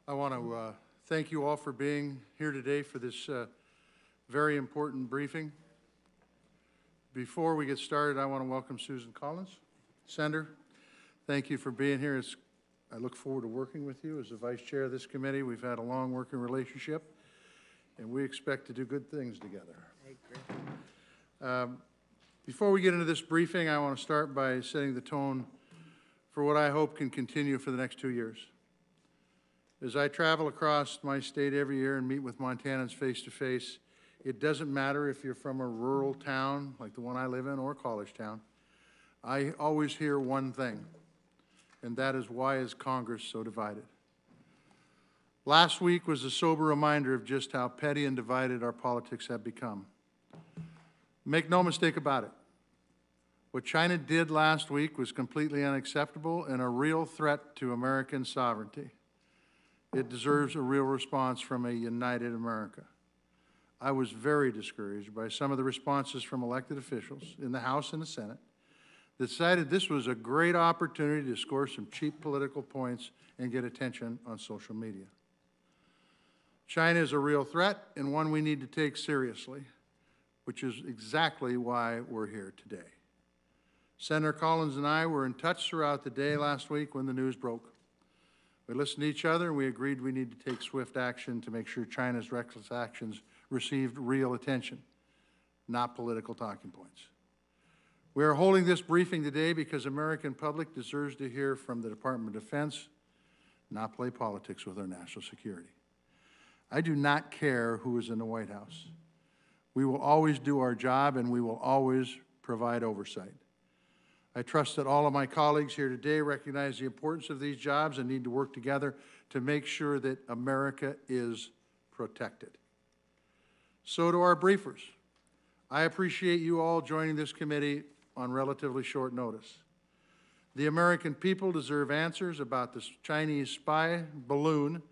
I want to thank you all for being here today for this very important briefing. Before we get started, I want to welcome Susan Collins. Senator, thank you for being here. I look forward to working with you as the Vice Chair of this committee. We've had a long working relationship, and we expect to do good things together. I agree. Before we get into this briefing, I want to start by setting the tone for what I hope can continue for the next 2 years. As I travel across my state every year and meet with Montanans face-to-face, it doesn't matter if you're from a rural town like the one I live in or a college town. I always hear one thing, and that is, why is Congress so divided? Last week was a sober reminder of just how petty and divided our politics have become. Make no mistake about it. What China did last week was completely unacceptable and a real threat to American sovereignty. It deserves a real response from a united America. I was very discouraged by some of the responses from elected officials in the House and the Senate that decided this was a great opportunity to score some cheap political points and get attention on social media. China is a real threat and one we need to take seriously, which is exactly why we're here today. Senator Collins and I were in touch throughout the day last week when the news broke. We listened to each other and we agreed we need to take swift action to make sure China's reckless actions received real attention, not political talking points. We are holding this briefing today because American public deserves to hear from the Department of Defense, not play politics with our national security. I do not care who is in the White House. We will always do our job and we will always provide oversight. I trust that all of my colleagues here today recognize the importance of these jobs and need to work together to make sure that America is protected. So to our briefers, I appreciate you all joining this committee on relatively short notice. The American people deserve answers about this Chinese spy balloon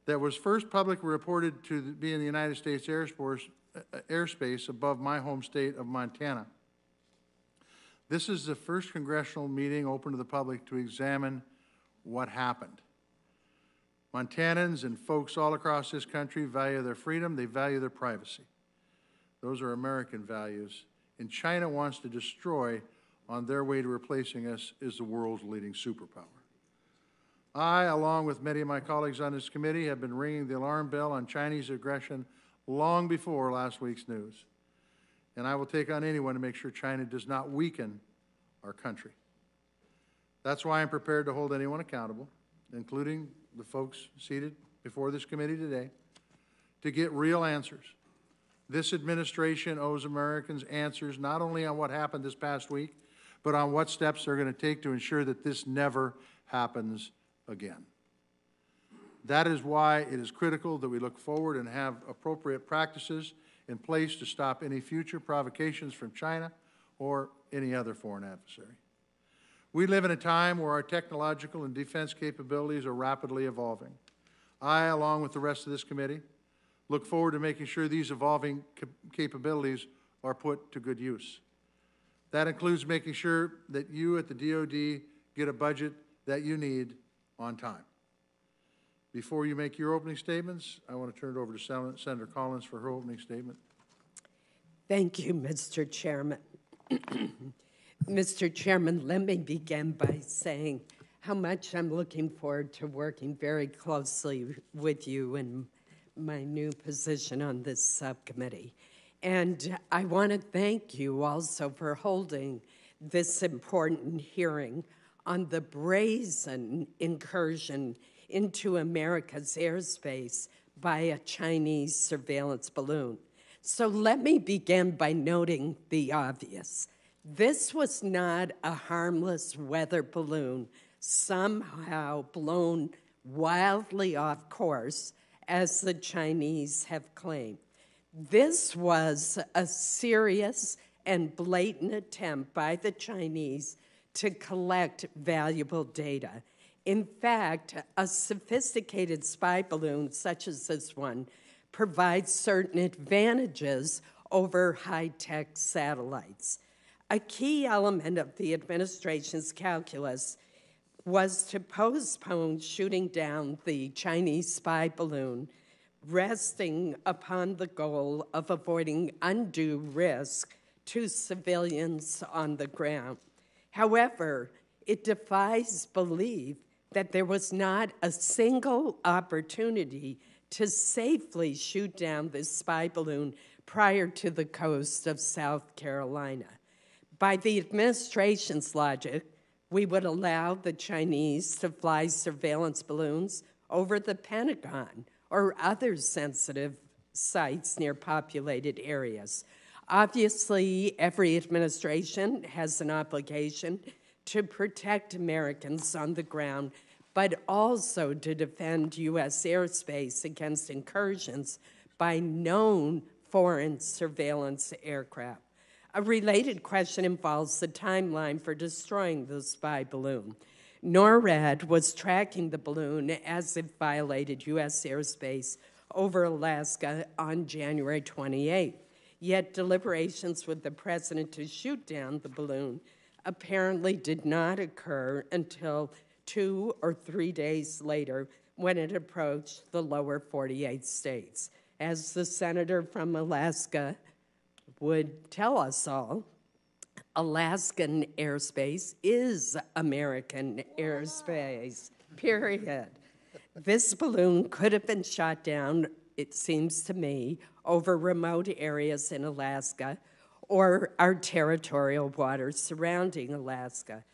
that was first publicly reported to be in the United States airspace above my home state of Montana. This is the first congressional meeting open to the public to examine what happened. Montanans and folks all across this country value their freedom, they value their privacy. Those are American values, and China wants to destroy on their way to replacing us as the world's leading superpower. I, along with many of my colleagues on this committee, have been ringing the alarm bell on Chinese aggression long before last week's news. And I will take on anyone to make sure China does not weaken our country. That's why I'm prepared to hold anyone accountable, including the folks seated before this committee today, to get real answers. This administration owes Americans answers not only on what happened this past week, but on what steps they're going to take to ensure that this never happens again. That is why it is critical that we look forward and have appropriate practices in place to stop any future provocations from China or any other foreign adversary. We live in a time where our technological and defense capabilities are rapidly evolving. I, along with the rest of this committee, look forward to making sure these evolving capabilities are put to good use. That includes making sure that you at the DoD get a budget that you need on time. Before you make your opening statements, I want to turn it over to Senator Collins for her opening statement. Thank you, Mr. Chairman. Mr. Chairman, let me begin by saying how much I'm looking forward to working very closely with you in my new position on this subcommittee. And I want to thank you also for holding this important hearing on the brazen incursion into America's airspace by a Chinese surveillance balloon. So let me begin by noting the obvious. This was not a harmless weather balloon somehow blown wildly off course, as the Chinese have claimed. This was a serious and blatant attempt by the Chinese to collect valuable data. In fact, a sophisticated spy balloon such as this one provides certain advantages over high-tech satellites. A key element of the administration's calculus was to postpone shooting down the Chinese spy balloon, resting upon the goal of avoiding undue risk to civilians on the ground. However, it defies belief that there was not a single opportunity to safely shoot down this spy balloon prior to the coast of South Carolina. By the administration's logic, we would allow the Chinese to fly surveillance balloons over the Pentagon or other sensitive sites near populated areas. Obviously, every administration has an obligation to protect Americans on the ground, but also to defend U.S. airspace against incursions by known foreign surveillance aircraft. A related question involves the timeline for destroying the spy balloon. NORAD was tracking the balloon as it violated U.S. airspace over Alaska on January 28th. Yet deliberations with the president to shoot down the balloon apparently did not occur until 2 or 3 days later when it approached the lower 48 states. As the senator from Alaska would tell us all, Alaskan airspace is American airspace, period. This balloon could have been shot down, it seems to me, over remote areas in Alaska or our territorial waters surrounding Alaska.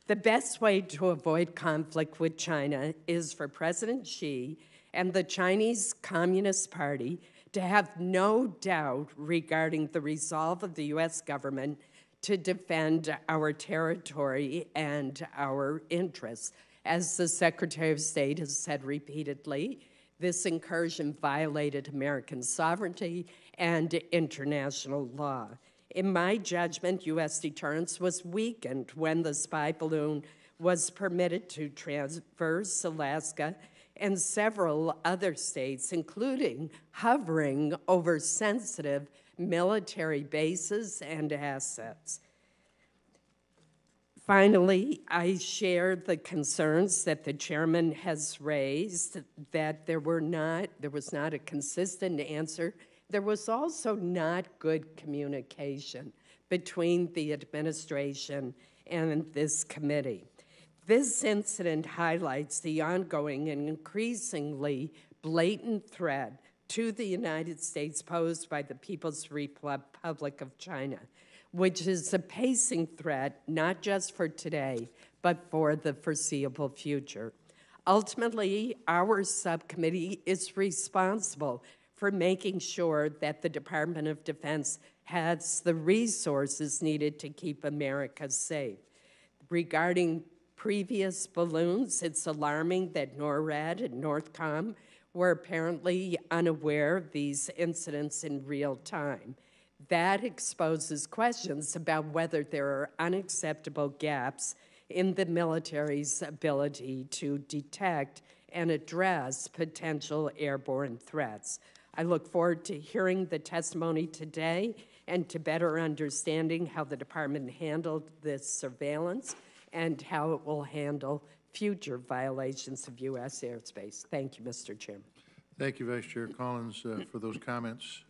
The best way to avoid conflict with China is for President Xi and the Chinese Communist Party to have no doubt regarding the resolve of the U.S. government to defend our territory and our interests. As the Secretary of State has said repeatedly, this incursion violated American sovereignty and international law. In my judgment, U.S. deterrence was weakened when the spy balloon was permitted to traverse Alaska and several other states, including hovering over sensitive military bases and assets. Finally, I share the concerns that the chairman has raised, that there was not a consistent answer. There was also not good communication between the administration and this committee. This incident highlights the ongoing and increasingly blatant threat to the United States posed by the People's Republic of China, which is a pacing threat not just for today, but for the foreseeable future. Ultimately, our subcommittee is responsible for making sure that the Department of Defense has the resources needed to keep America safe. Regarding previous balloons, it's alarming that NORAD and NORTHCOM were apparently unaware of these incidents in real time. That exposes questions about whether there are unacceptable gaps in the military's ability to detect and address potential airborne threats. I look forward to hearing the testimony today and to better understanding how the department handled this surveillance and how it will handle future violations of U.S. airspace. Thank you, Mr. Chairman. Thank you, Vice Chair Collins, for those comments.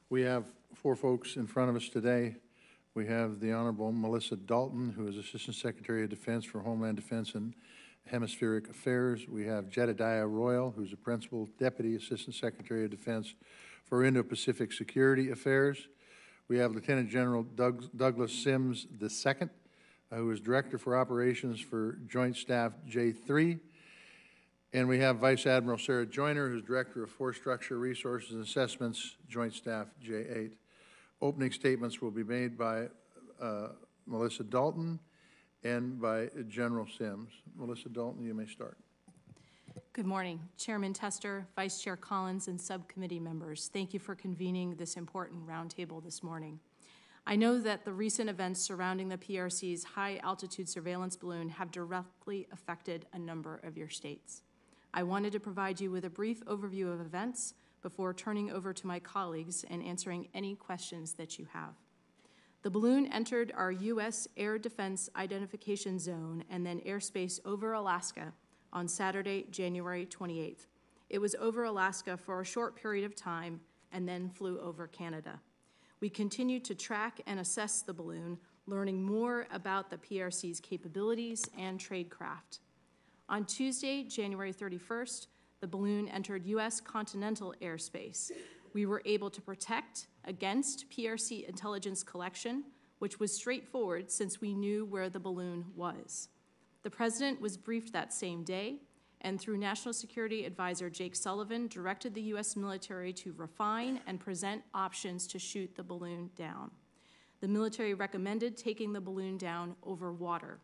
We have 4 folks in front of us today. We have the Honorable Melissa Dalton, who is Assistant Secretary of Defense for Homeland Defense and Hemispheric Affairs. We have Jedediah Royal, who's a Principal Deputy Assistant Secretary of Defense for Indo-Pacific Security Affairs. We have Lieutenant General Douglas Sims II, who is Director for Operations for Joint Staff J3. And we have Vice Admiral Sarah Joyner, who's Director of Force Structure, Resources, and Assessments, Joint Staff J8. Opening statements will be made by Melissa Dalton and by General Sims. Melissa Dalton, you may start. Good morning, Chairman Tester, Vice Chair Collins, and subcommittee members. Thank you for convening this important roundtable this morning. I know that the recent events surrounding the PRC's high-altitude surveillance balloon have directly affected a number of your states. I wanted to provide you with a brief overview of events before turning over to my colleagues and answering any questions that you have. The balloon entered our U.S. Air Defense Identification Zone and then airspace over Alaska on Saturday, January 28th. It was over Alaska for a short period of time and then flew over Canada. We continued to track and assess the balloon, learning more about the PRC's capabilities and tradecraft. On Tuesday, January 31st, the balloon entered U.S. continental airspace. We were able to protect against PRC intelligence collection, which was straightforward since we knew where the balloon was. The President was briefed that same day, and through National Security Advisor Jake Sullivan, directed the U.S. military to refine and present options to shoot the balloon down. The military recommended taking the balloon down over water.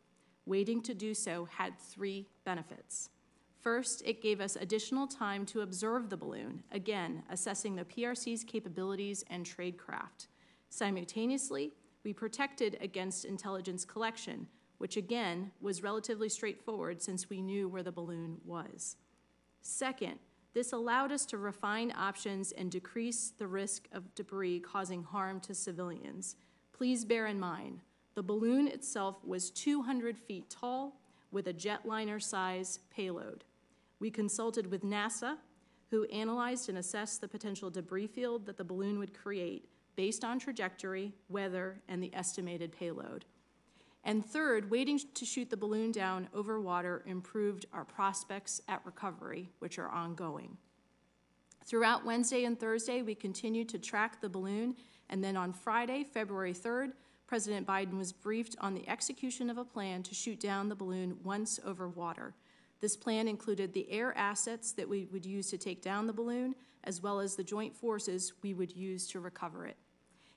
Waiting to do so had 3 benefits. First, it gave us additional time to observe the balloon, again, assessing the PRC's capabilities and tradecraft. Simultaneously, we protected against intelligence collection, which again was relatively straightforward since we knew where the balloon was. Second, this allowed us to refine options and decrease the risk of debris causing harm to civilians. Please bear in mind, the balloon itself was 200 feet tall with a jetliner-size payload. We consulted with NASA, who analyzed and assessed the potential debris field that the balloon would create based on trajectory, weather, and the estimated payload. And third, waiting to shoot the balloon down over water improved our prospects at recovery, which are ongoing. Throughout Wednesday and Thursday, we continued to track the balloon, and then on Friday, February 3rd, President Biden was briefed on the execution of a plan to shoot down the balloon once over water. This plan included the air assets that we would use to take down the balloon, as well as the joint forces we would use to recover it.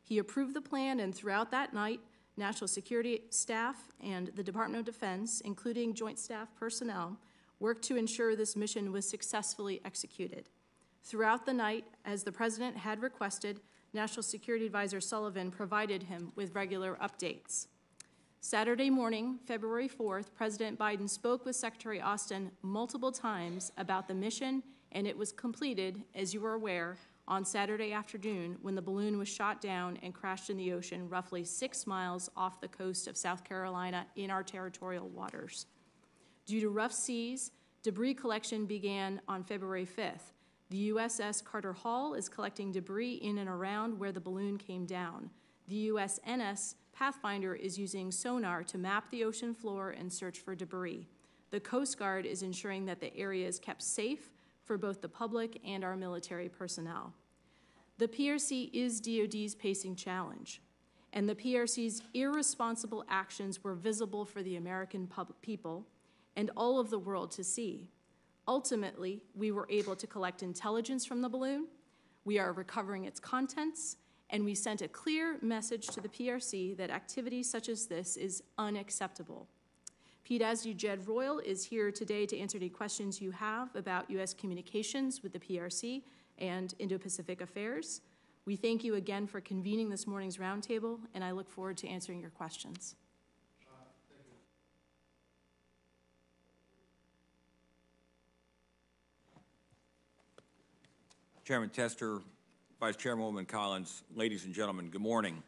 He approved the plan, and throughout that night, National Security staff and the Department of Defense, including Joint Staff personnel, worked to ensure this mission was successfully executed. Throughout the night, as the President had requested, National Security Advisor Sullivan provided him with regular updates. Saturday morning, February 4th, President Biden spoke with Secretary Austin multiple times about the mission, and it was completed, as you are aware, on Saturday afternoon when the balloon was shot down and crashed in the ocean roughly 6 miles off the coast of South Carolina in our territorial waters. Due to rough seas, debris collection began on February 5th. The USS Carter Hall is collecting debris in and around where the balloon came down. The USNS Pathfinder is using sonar to map the ocean floor and search for debris. The Coast Guard is ensuring that the area is kept safe for both the public and our military personnel. The PRC is DoD's pacing challenge, and the PRC's irresponsible actions were visible for the American people and all of the world to see. Ultimately, we were able to collect intelligence from the balloon, we are recovering its contents, and we sent a clear message to the PRC that activity such as this is unacceptable. Pete Asdew Jed Royal is here today to answer any questions you have about U.S. communications with the PRC and Indo-Pacific affairs. We thank you again for convening this morning's roundtable, and I look forward to answering your questions. Chairman Tester, Vice Chairwoman Collins, ladies and gentlemen, good morning.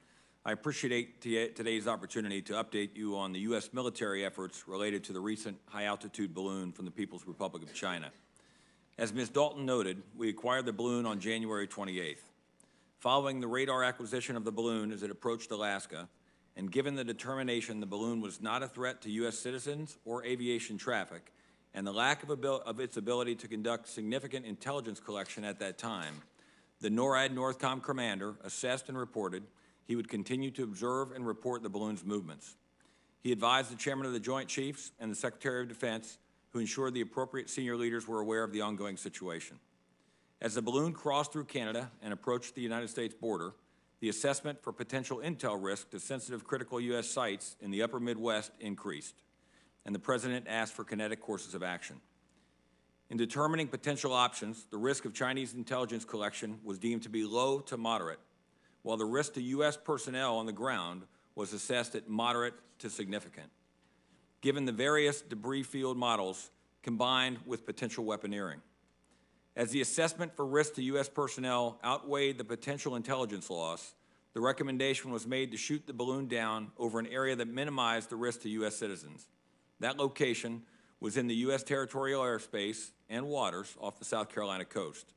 I appreciate today's opportunity to update you on the U.S. military efforts related to the recent high-altitude balloon from the People's Republic of China. As Ms. Dalton noted, we acquired the balloon on January 28th. Following the radar acquisition of the balloon as it approached Alaska, and given the determination the balloon was not a threat to U.S. citizens or aviation traffic, and the lack of its ability to conduct significant intelligence collection at that time, the NORAD Northcom commander assessed and reported he would continue to observe and report the balloon's movements. He advised the chairman of the Joint Chiefs and the Secretary of Defense, who ensured the appropriate senior leaders were aware of the ongoing situation. As the balloon crossed through Canada and approached the United States border, the assessment for potential intel risk to sensitive critical U.S. sites in the upper Midwest increased, and the President asked for kinetic courses of action. In determining potential options, the risk of Chinese intelligence collection was deemed to be low to moderate, while the risk to U.S. personnel on the ground was assessed at moderate to significant, given the various debris field models combined with potential weaponeering. As the assessment for risk to U.S. personnel outweighed the potential intelligence loss, the recommendation was made to shoot the balloon down over an area that minimized the risk to U.S. citizens. That location was in the U.S. territorial airspace and waters off the South Carolina coast.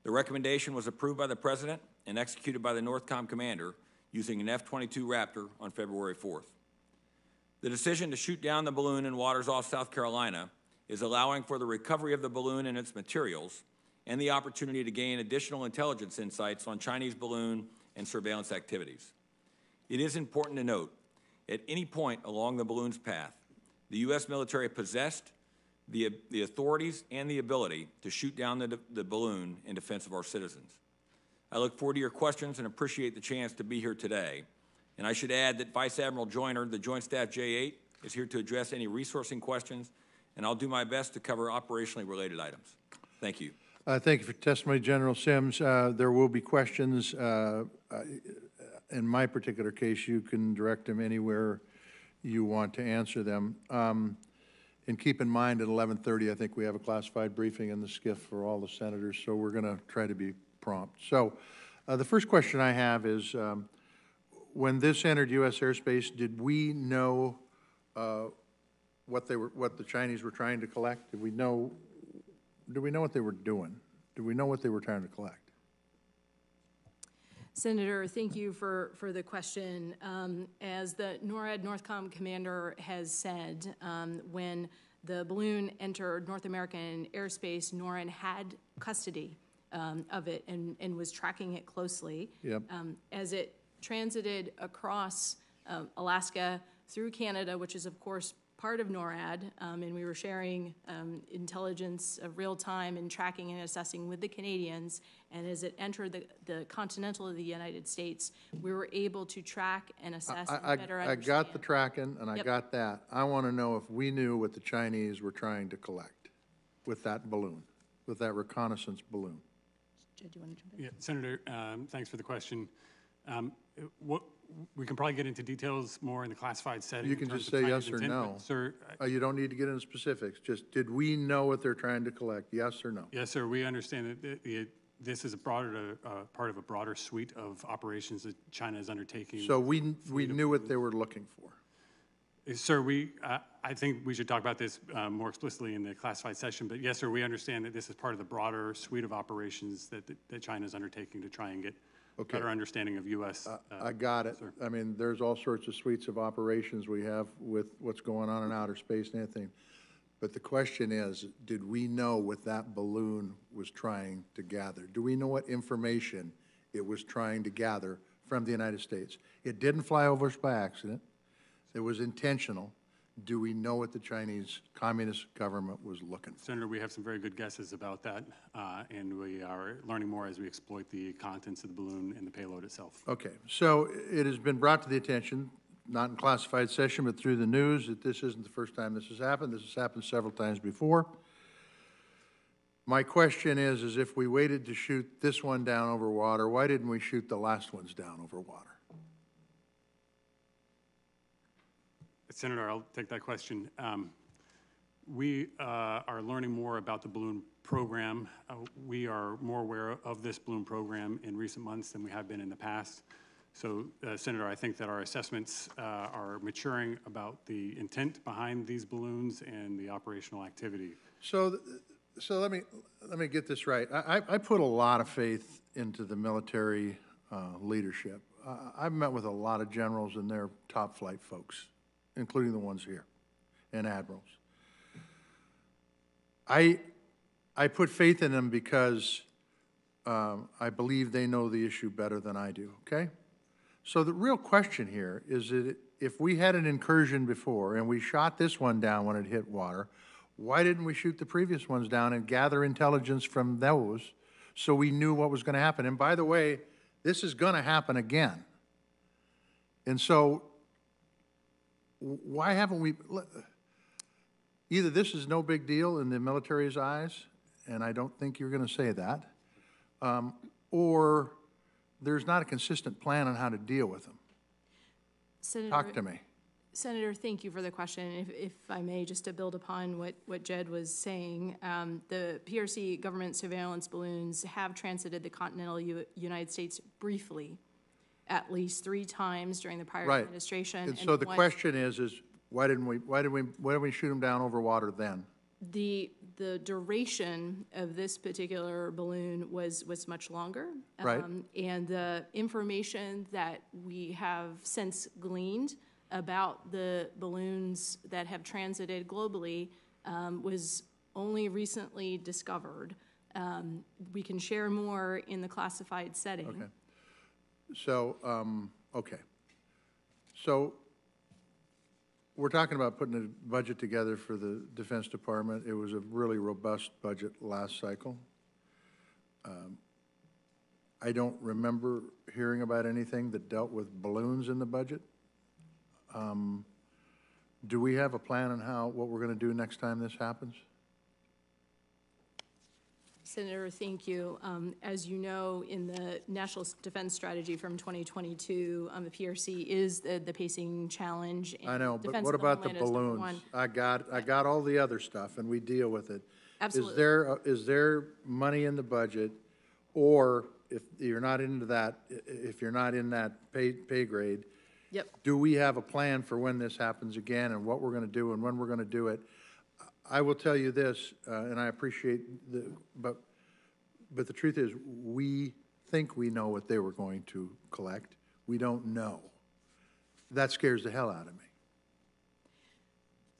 The recommendation was approved by the President and executed by the NORTHCOM commander using an F-22 Raptor on February 4th. The decision to shoot down the balloon in waters off South Carolina is allowing for the recovery of the balloon and its materials and the opportunity to gain additional intelligence insights on Chinese balloon and surveillance activities. It is important to note, at any point along the balloon's path, the U.S. military possessed the authorities and the ability to shoot down the balloon in defense of our citizens. I look forward to your questions and appreciate the chance to be here today. And I should add that Vice Admiral Joyner, the Joint Staff J8, is here to address any resourcing questions, and I'll do my best to cover operationally related items. Thank you. Thank you for testimony, General Sims. There will be questions. In my particular case, you can direct them anywhere you want to answer them. And keep in mind, at 11:30, I think we have a classified briefing in the SCIF for all the senators, so we're going to try to be prompt. So the first question I have is, when this entered U.S. airspace, did we know what the Chinese were trying to collect? Did we know what they were doing? Did we know what they were trying to collect? Senator, thank you for the question. As the NORAD NORTHCOM commander has said, when the balloon entered North American airspace, NORAD had custody of it and was tracking it closely. Yep. As it transited across Alaska through Canada, which is, of course, part of NORAD, and we were sharing intelligence of real time and tracking and assessing with the Canadians. And as it entered the continental of the United States, we were able to track and assess and better understand. I got the tracking, and Yep. I got that. I want to know if we knew what the Chinese were trying to collect with that balloon, with that reconnaissance balloon. Jed, do you want to jump in? Yeah, Senator, thanks for the question. We can probably get into details more in the classified setting. You can just say yes or no. Sir, You don't need to get into specifics. Just, did we know what they're trying to collect? Yes or no? yes, sir, we understand that this is a part of a broader suite of operations that China is undertaking. So we knew what they were looking for. Sir, I think we should talk about this more explicitly in the classified session, but yes, sir, we understand that this is part of the broader suite of operations that China is undertaking to try and get better understanding of U.S. I got it. Sir. I mean, there's all sorts of suites of operations we have with what's going on in outer space and everything. But the question is, did we know what that balloon was trying to gather? Do we know what information it was trying to gather from the United States? It didn't fly over us by accident. It was intentional. Do we know what the Chinese Communist government was looking for? Senator, we have some very good guesses about that, and we are learning more as we exploit the contents of the balloon and the payload itself. Okay, so it has been brought to the attention, not in classified session, but through the news, that this isn't the first time this has happened. This has happened several times before. My question is if we waited to shoot this one down over water, why didn't we shoot the last ones down over water? Senator, I'll take that question. We are learning more about the balloon program. We are more aware of this balloon program in recent months than we have been in the past. So, Senator, I think that our assessments are maturing about the intent behind these balloons and the operational activity. So let me get this right. I put a lot of faith into the military leadership. I've met with a lot of generals and they're top flight folks, including the ones here, and admirals. I put faith in them because I believe they know the issue better than I do, okay? So the real question here is that if we had an incursion before and we shot this one down when it hit water, why didn't we shoot the previous ones down and gather intelligence from those so we knew what was going to happen? And by the way, this is going to happen again. And so why haven't we, either this is no big deal in the military's eyes, and I don't think you're going to say that, or there's not a consistent plan on how to deal with them. Senator, Talk to me. Senator, thank you for the question. If I may, just to build upon what Jed was saying, the PRC government surveillance balloons have transited the continental United States briefly at least 3 times during the prior Right. administration. And so the one- question is why didn't we shoot them down over water then? The duration of this particular balloon was much longer. Right. And the information that we have since gleaned about the balloons that have transited globally was only recently discovered. We can share more in the classified setting. Okay. So, okay. So we're talking about putting a budget together for the Defense Department. It was a really robust budget last cycle. I don't remember hearing about anything that dealt with balloons in the budget. Do we have a plan on what we're going to do next time this happens? Senator, thank you. As you know, in the National Defense Strategy from 2022, the PRC is the pacing challenge. I know, but Defense what of the about the Homeland is number balloons? one. I got all the other stuff, and we deal with it. Absolutely. Is there money in the budget, or if you're not into that, if you're not in that pay grade, Yep. do we have a plan for when this happens again and what we're going to do and when we're going to do it? I will tell you this, and I appreciate but the truth is, we think we know what they were going to collect. We don't know. That scares the hell out of me.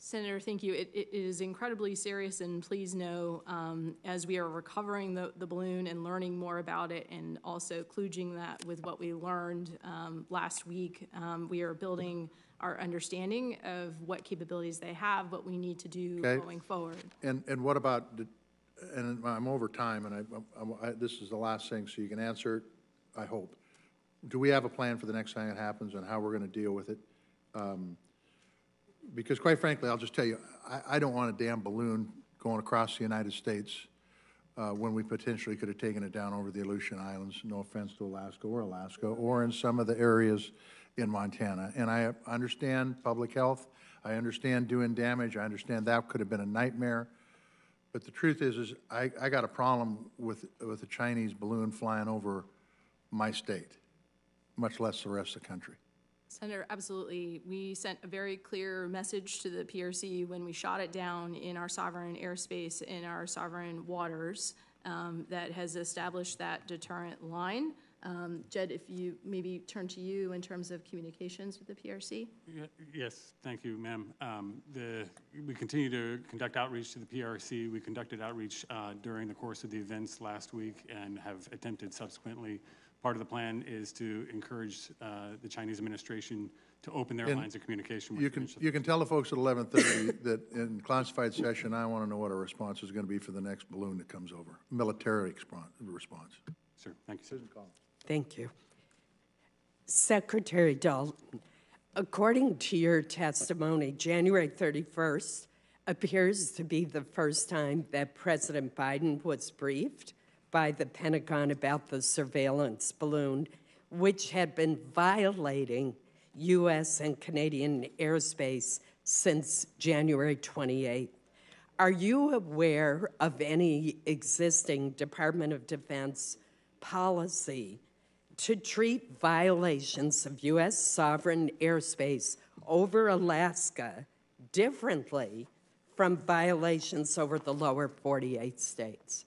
Senator, thank you. It is incredibly serious, and please know, as we are recovering the balloon and learning more about it, and also kludging that with what we learned last week, we are building our understanding of what capabilities they have, what we need to do going forward. And what about, and I'm over time, and this is the last thing, so you can answer it, I hope. Do we have a plan for the next time it happens and how we're going to deal with it? Because quite frankly, I'll just tell you, I don't want a damn balloon going across the United States when we potentially could have taken it down over the Aleutian Islands, no offense to Alaska, or in some of the areas in Montana. And I understand public health, I understand doing damage, I understand that could have been a nightmare. But the truth is I got a problem with a Chinese balloon flying over my state, much less the rest of the country. Senator, absolutely. We sent a very clear message to the PRC when we shot it down in our sovereign airspace, in our sovereign waters, that has established that deterrent line. Jed, if you maybe turn to you in terms of communications with the PRC. Yes, thank you, ma'am. We continue to conduct outreach to the PRC. We conducted outreach during the course of the events last week and have attempted subsequently. Part of the plan is to encourage the Chinese administration to open their lines of communication with You can tell the folks at 11:30 that in classified session, I want to know what our response is going to be for the next balloon that comes over, military response. Sir, thank you. Susan Collins. Thank you. Secretary Dalton, according to your testimony, January 31st appears to be the first time that President Biden was briefed by the Pentagon about the surveillance balloon, which had been violating U.S. and Canadian airspace since January 28th. Are you aware of any existing Department of Defense policy to treat violations of U.S. sovereign airspace over Alaska differently from violations over the lower 48 states?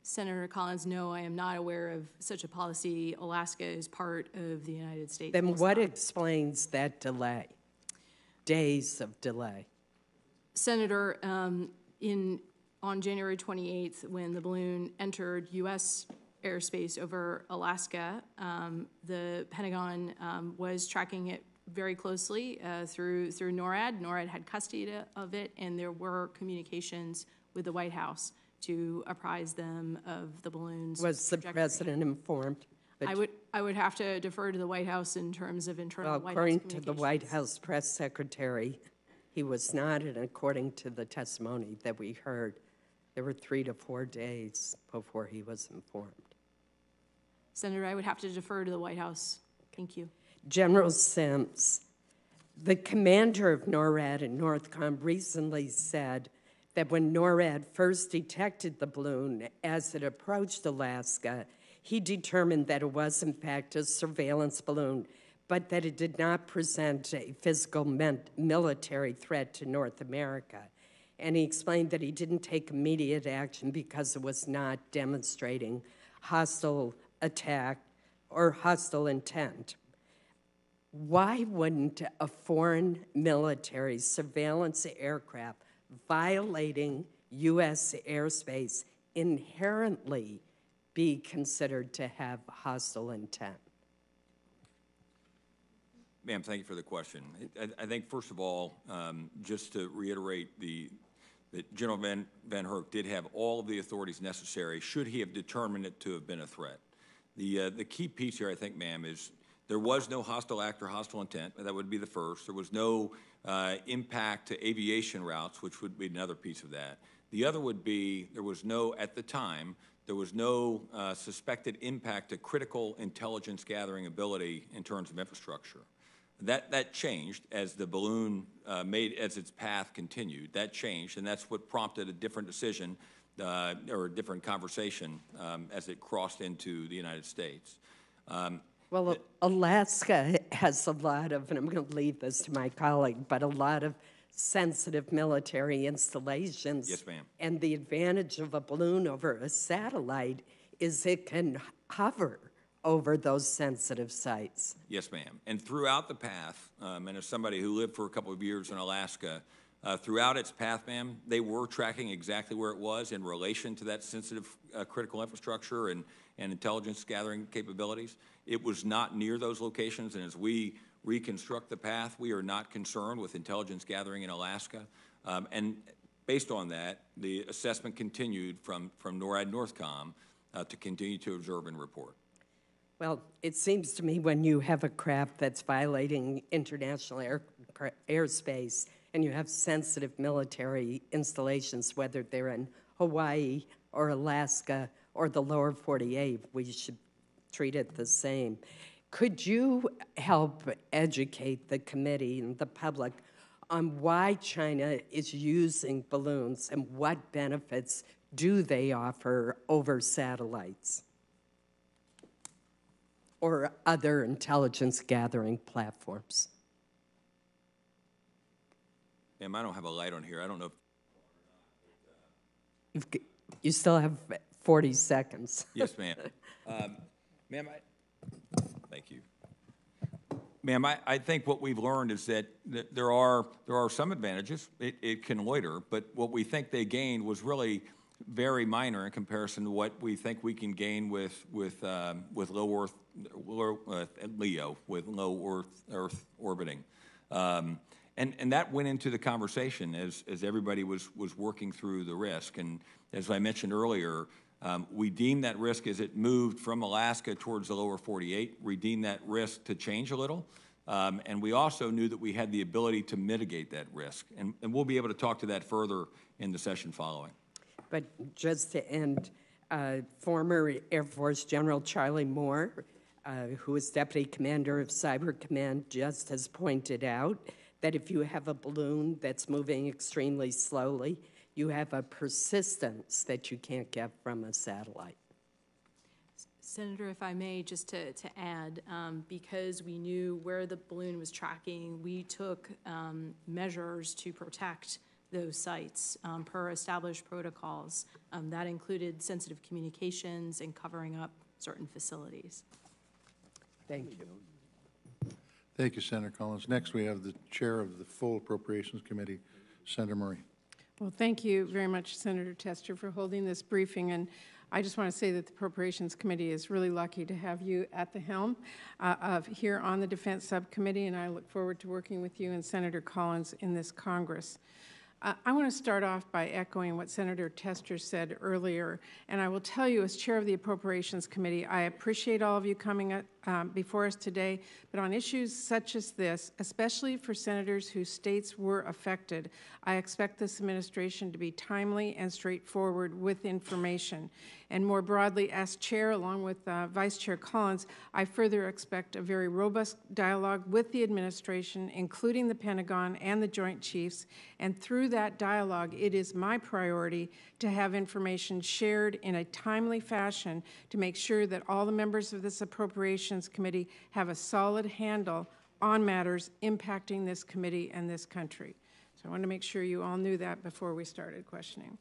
Senator Collins, no, I am not aware of such a policy. Alaska is part of the United States. Then what explains that delay, days of delay? Senator, on January 28th, when the balloon entered U.S. airspace over Alaska, the Pentagon was tracking it very closely through NORAD. NORAD had custody of it, and there were communications with the White House to apprise them of the balloon's Was the president informed? I would have to defer to the White House in terms of internal Well, White House according communications. to the White House press secretary, he was not, and according to the testimony that we heard, there were 3 to 4 days before he was informed. Senator, I would have to defer to the White House. Thank you. General Sims, the commander of NORAD and NORTHCOM recently said that when NORAD first detected the balloon as it approached Alaska, he determined that it was, in fact, a surveillance balloon, but that it did not present a physical military threat to North America. And he explained that he didn't take immediate action because it was not demonstrating hostile attack or hostile intent. Why wouldn't a foreign military surveillance aircraft violating U.S. airspace inherently be considered to have hostile intent? Ma'am, thank you for the question. I think, first of all, just to reiterate that General Van Herk did have all of the authorities necessary should he have determined it to have been a threat. The key piece here, I think, ma'am, is there was no hostile act or hostile intent. That would be the first. There was no impact to aviation routes, which would be another piece of that. The other would be there was no, at the time, there was no suspected impact to critical intelligence gathering ability in terms of infrastructure. That changed as the balloon as its path continued. That changed, and that's what prompted a different decision or a different conversation as it crossed into the United States. Well, Alaska has a lot of, and I'm going to leave this to my colleague, but a lot of sensitive military installations. Yes, ma'am. And the advantage of a balloon over a satellite is it can hover over those sensitive sites. Yes, ma'am. And throughout the path, and as somebody who lived for a couple of years in Alaska, throughout its path, ma'am, they were tracking exactly where it was in relation to that sensitive critical infrastructure and intelligence gathering capabilities. It was not near those locations, and as we reconstruct the path, we are not concerned with intelligence gathering in Alaska. And based on that, the assessment continued from NORAD Northcom to continue to observe and report. Well, it seems to me when you have a craft that's violating international airspace and you have sensitive military installations, whether they're in Hawaii or Alaska or the lower 48, we should treat it the same. Could you help educate the committee and the public on why China is using balloons and what benefits do they offer over satellites or other intelligence gathering platforms? Ma'am, I don't have a light on here. I don't know if... You still have 40 seconds. Yes, ma'am. Ma'am, thank you. Ma'am, I think what we've learned is that there are some advantages. It can loiter, but what we think they gained was really very minor in comparison to what we think we can gain with low Earth, LEO, with low Earth orbiting. And that went into the conversation as everybody was working through the risk. And as I mentioned earlier, we deemed that risk as it moved from Alaska towards the lower 48. We deemed that risk to change a little. And we also knew that we had the ability to mitigate that risk. And we'll be able to talk to that further in the session following. But just to end, former Air Force General Charlie Moore, who is Deputy Commander of Cyber Command, just has pointed out that if you have a balloon that's moving extremely slowly, you have a persistence that you can't get from a satellite. Senator, if I may, just to add, because we knew where the balloon was tracking, we took measures to protect those sites per established protocols. That included sensitive communications and covering up certain facilities. Thank you. Thank you, Senator Collins. Next, we have the Chair of the Full Appropriations Committee, Senator Murray. Well, thank you very much, Senator Tester, for holding this briefing. And I just want to say that the Appropriations Committee is really lucky to have you at the helm here on the Defense Subcommittee, and I look forward to working with you and Senator Collins in this Congress. I want to start off by echoing what Senator Tester said earlier, and I will tell you, as Chair of the Appropriations Committee, I appreciate all of you coming before us today, but on issues such as this, especially for senators whose states were affected, I expect this administration to be timely and straightforward with information. And more broadly, as chair, along with Vice Chair Collins, I further expect a very robust dialogue with the administration, including the Pentagon and the Joint Chiefs. And through that dialogue, it is my priority to have information shared in a timely fashion to make sure that all the members of this Appropriations Committee have a solid handle on matters impacting this committee and this country. So I want to make sure you all knew that before we started questioning.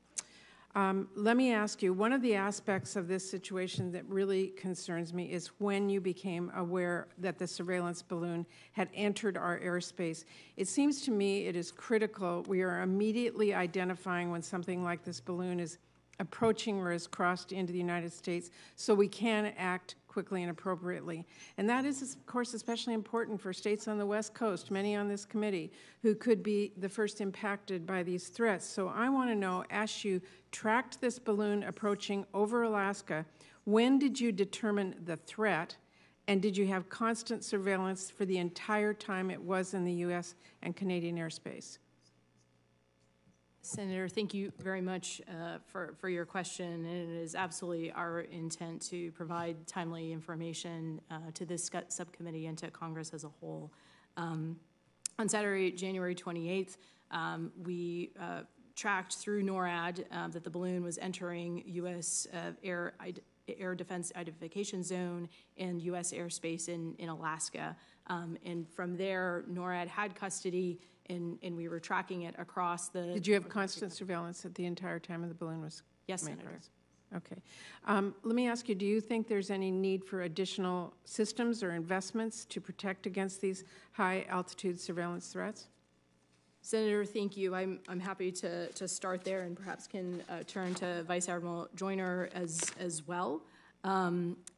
Let me ask you, one of the aspects of this situation that really concerns me is when you became aware that the surveillance balloon had entered our airspace. It seems to me it is critical we are immediately identifying when something like this balloon is approaching or has crossed into the United States so we can act quickly and appropriately. And that is, of course, especially important for states on the West Coast, many on this committee, who could be the first impacted by these threats. So I want to know, as you tracked this balloon approaching over Alaska, when did you determine the threat, and did you have constant surveillance for the entire time it was in the U.S. and Canadian airspace? Senator, thank you very much for your question, and it is absolutely our intent to provide timely information to this subcommittee and to Congress as a whole. On Saturday, January 28th, we tracked through NORAD that the balloon was entering U.S. Air Defense Identification Zone and U.S. airspace in Alaska. And from there, NORAD had custody, and we were tracking it across the... Did you have constant surveillance at the entire time of the balloon was... Yes, Senator. Okay. Let me ask you, do you think there's any need for additional systems or investments to protect against these high-altitude surveillance threats? Senator, thank you. I'm happy to start there and perhaps can turn to Vice Admiral Joyner as well.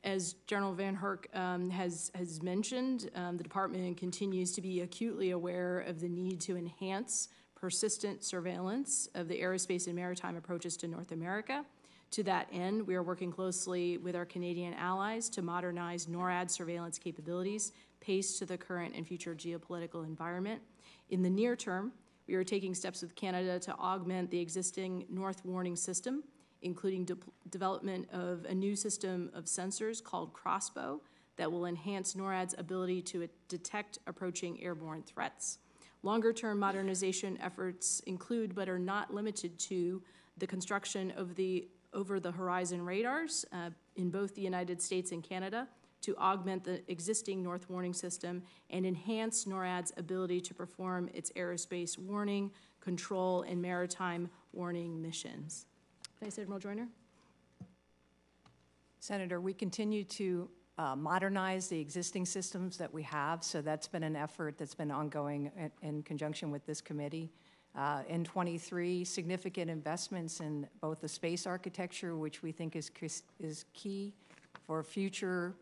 As General Van Herk has mentioned, the Department continues to be acutely aware of the need to enhance persistent surveillance of the aerospace and maritime approaches to North America. To that end, we are working closely with our Canadian allies to modernize NORAD surveillance capabilities paced to the current and future geopolitical environment. In the near term, we are taking steps with Canada to augment the existing North Warning System, including development of a new system of sensors called Crossbow that will enhance NORAD's ability to detect approaching airborne threats. Longer-term modernization efforts include, but are not limited to, the construction of the over-the-horizon radars in both the United States and Canada to augment the existing North Warning System and enhance NORAD's ability to perform its aerospace warning, control, and maritime warning missions. Vice Admiral Joyner? Senator, we continue to modernize the existing systems that we have, so that's been an effort that's been ongoing in conjunction with this committee. In 23, significant investments in both the space architecture, which we think is key for future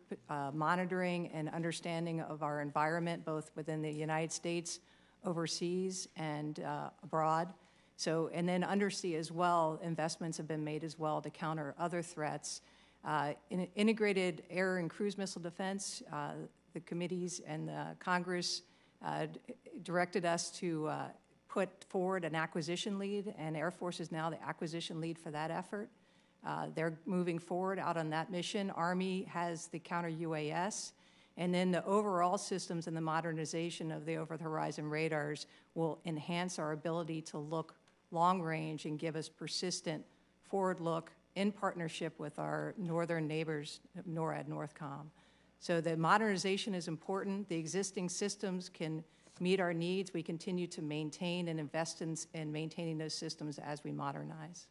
monitoring and understanding of our environment, both within the United States, overseas, and abroad. So, and then undersea as well, investments have been made as well to counter other threats. In integrated air and cruise missile defense, the committees and the Congress directed us to put forward an acquisition lead, and Air Force is now the acquisition lead for that effort. They're moving forward out on that mission. Army has the counter-UAS, and then the overall systems and the modernization of the over-the-horizon radars will enhance our ability to look long range and give us persistent forward look in partnership with our northern neighbors, NORAD, NORTHCOM. So the modernization is important. The existing systems can meet our needs. We continue to maintain and invest in maintaining those systems as we modernize.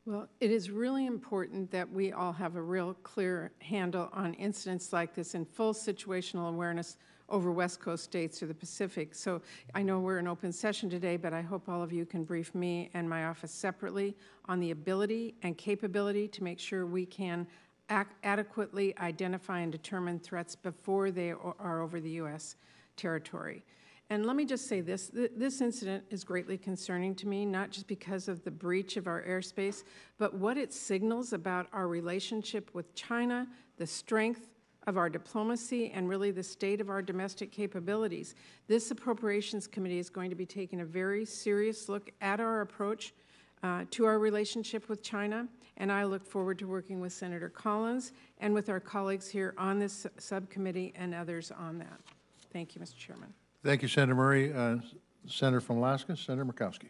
Well, it is really important that we all have a real clear handle on incidents like this and full situational awareness over West Coast states or the Pacific. So I know we're in open session today, but I hope all of you can brief me and my office separately on the ability and capability to make sure we can adequately identify and determine threats before they are over the U.S. territory. And let me just say this, this incident is greatly concerning to me, not just because of the breach of our airspace, but what it signals about our relationship with China, the strength of our diplomacy and really the state of our domestic capabilities. This Appropriations Committee is going to be taking a very serious look at our approach to our relationship with China, and I look forward to working with Senator Collins and with our colleagues here on this subcommittee and others on that. Thank you, Mr. Chairman. Thank you, Senator Murray. Senator from Alaska, Senator Murkowski.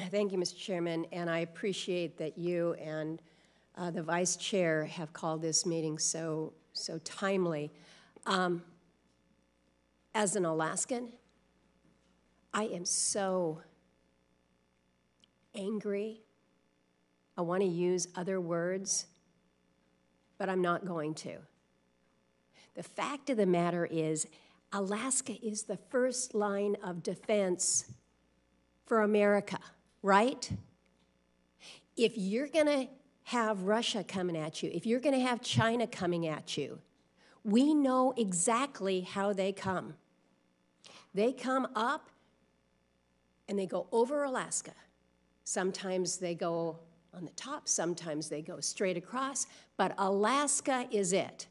Thank you, Mr. Chairman, and I appreciate that you and the Vice Chair have called this meeting so timely. As an Alaskan, I am so angry. I want to use other words, but I'm not going to. The fact of the matter is, Alaska is the first line of defense for America, right? If you're going to have Russia coming at you, if you're going to have China coming at you, we know exactly how they come. They come up and they go over Alaska. Sometimes they go on the top, sometimes they go straight across, but Alaska is it.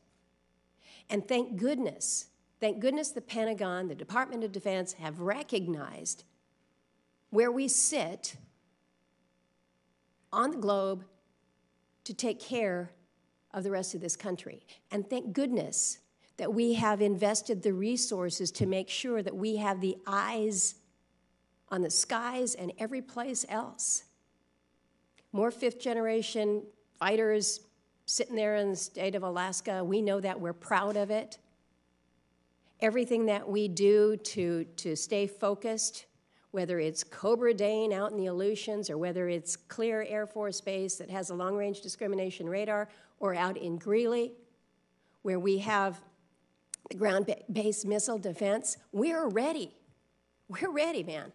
And thank goodness the Pentagon, the Department of Defense have recognized where we sit on the globe to take care of the rest of this country. And thank goodness that we have invested the resources to make sure that we have the eyes on the skies and every place else. More fifth-generation fighters sitting there in the state of Alaska. We know that. We're proud of it. Everything that we do to stay focused, whether it's Cobra Dane out in the Aleutians or whether it's Clear Air Force Base that has a long-range discrimination radar, or out in Greeley, where we have the ground-based missile defense, we're ready. We're ready, man.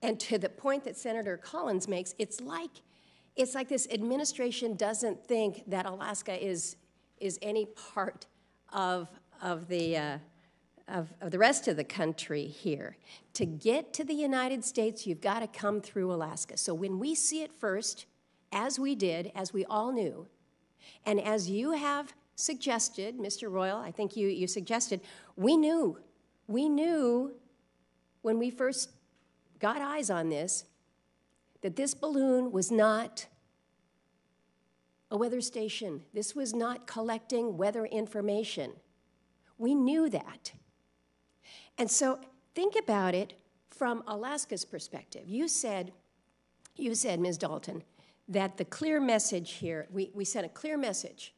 And to the point that Senator Collins makes, it's like this administration doesn't think that Alaska is any part of the rest of the country here. To get to the United States, you've got to come through Alaska. So when we see it first, as we did, as we all knew, and as you have suggested, Mr. Royal, I think you suggested, we knew when we first got eyes on this, that this balloon was not a weather station. This was not collecting weather information. We knew that. And so think about it from Alaska's perspective. You said, Ms. Dalton, that the clear message here, we sent a clear message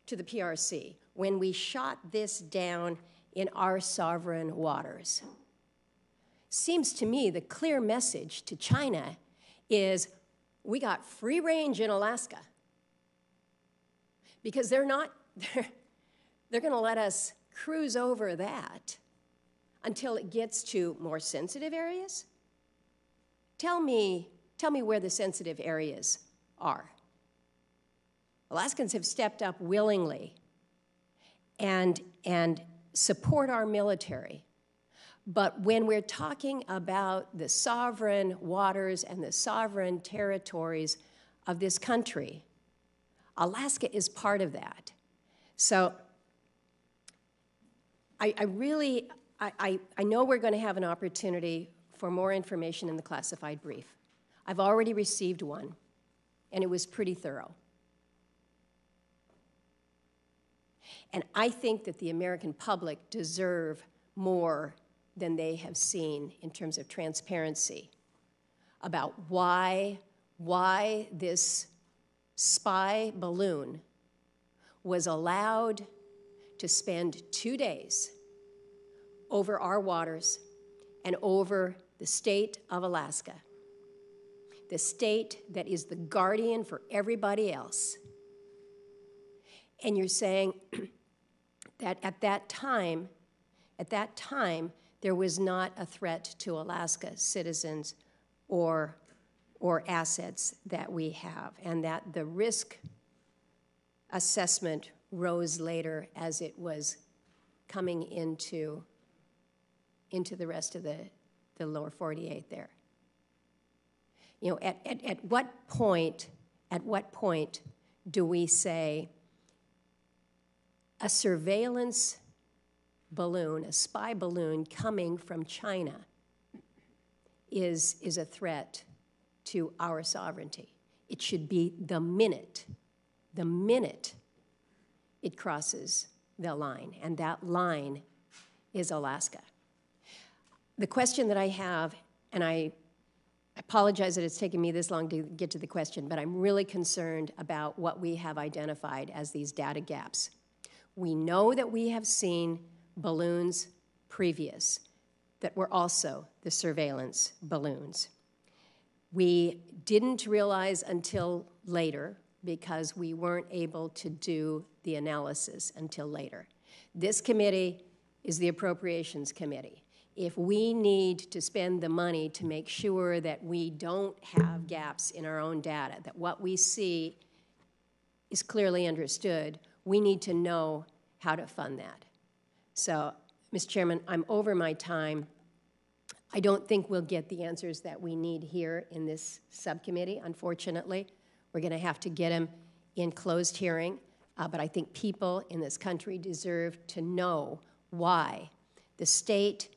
to the PRC when we shot this down in our sovereign waters. Seems to me the clear message to China is we got free range in Alaska, because they're going to let us cruise over that until it gets to more sensitive areas. Tell me where the sensitive areas are. Alaskans have stepped up willingly and support our military. But when we're talking about the sovereign waters and the sovereign territories of this country, Alaska is part of that. So I know we're going to have an opportunity for more information in the classified brief. I've already received one, and it was pretty thorough. And I think that the American public deserve more than they have seen in terms of transparency about why this spy balloon was allowed to spend 2 days over our waters and over the state of Alaska, the state that is the guardian for everybody else. And you're saying that at that time, there was not a threat to Alaska citizens or assets that we have, and that the risk assessment rose later as it was coming into the rest of the lower 48 there. You know, at what point do we say a surveillance balloon, a spy balloon coming from China is a threat to our sovereignty. It should be the minute it crosses the line, and that line is Alaska. The question that I have, and I apologize that it's taken me this long to get to the question, but I'm really concerned about what we have identified as these data gaps. We know that we have seen balloons previous that were also the surveillance balloons. We didn't realize until later because we weren't able to do the analysis until later. This committee is the Appropriations Committee. If we need to spend the money to make sure that we don't have gaps in our own data, that what we see is clearly understood, we need to know how to fund that. So, Mr. Chairman, I'm over my time. I don't think we'll get the answers that we need here in this subcommittee, unfortunately. We're going to have to get them in closed hearing, but I think people in this country deserve to know why the state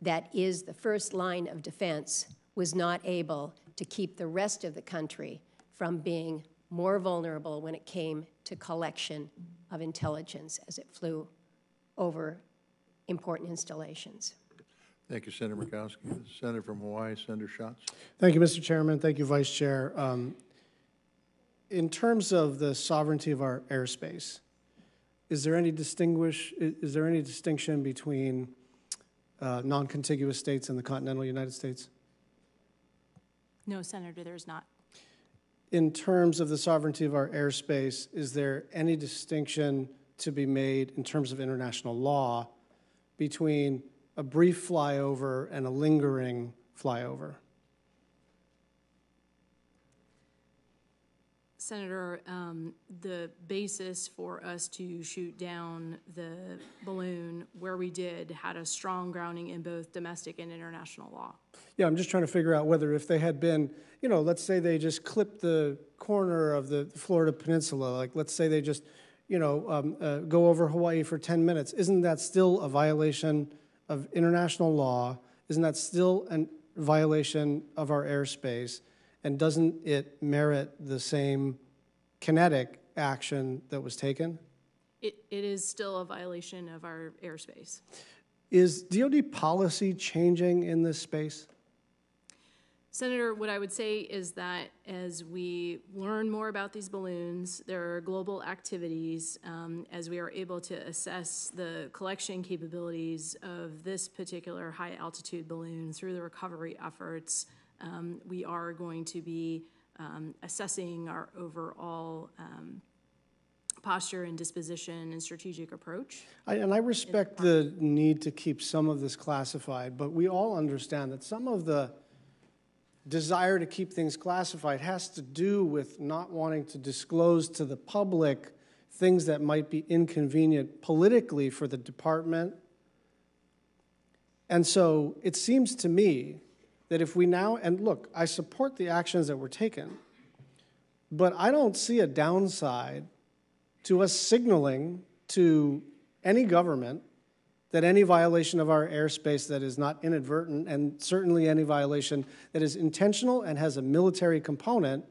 that is the first line of defense was not able to keep the rest of the country from being more vulnerable when it came to collection of intelligence as it flew over important installations. Thank you, Senator Murkowski. The Senator from Hawaii, Senator Schatz. Thank you, Mr. Chairman. Thank you, Vice Chair. In terms of the sovereignty of our airspace, is there any distinction between non-contiguous states and the continental United States? No, Senator, there's not. In terms of the sovereignty of our airspace, is there any distinction to be made in terms of international law between a brief flyover and a lingering flyover? Senator, the basis for us to shoot down the balloon where we did had a strong grounding in both domestic and international law. Yeah, I'm just trying to figure out whether if they had been, you know, let's say they just clipped the corner of the Florida Peninsula, like let's say they just, you know, go over Hawaii for 10 minutes, isn't that still a violation of international law? Isn't that still a violation of our airspace? And doesn't it merit the same kinetic action that was taken? It is still a violation of our airspace. Is DoD policy changing in this space? Senator, what I would say is that as we learn more about these balloons, there are global activities, as we are able to assess the collection capabilities of this particular high-altitude balloon through the recovery efforts, we are going to be assessing our overall posture and disposition and strategic approach. I respect the need to keep some of this classified, but we all understand that some of the desire to keep things classified has to do with not wanting to disclose to the public things that might be inconvenient politically for the department. And so it seems to me that if we now, and look, I support the actions that were taken, but I don't see a downside to us signaling to any government that any violation of our airspace that is not inadvertent, and certainly any violation that is intentional and has a military component,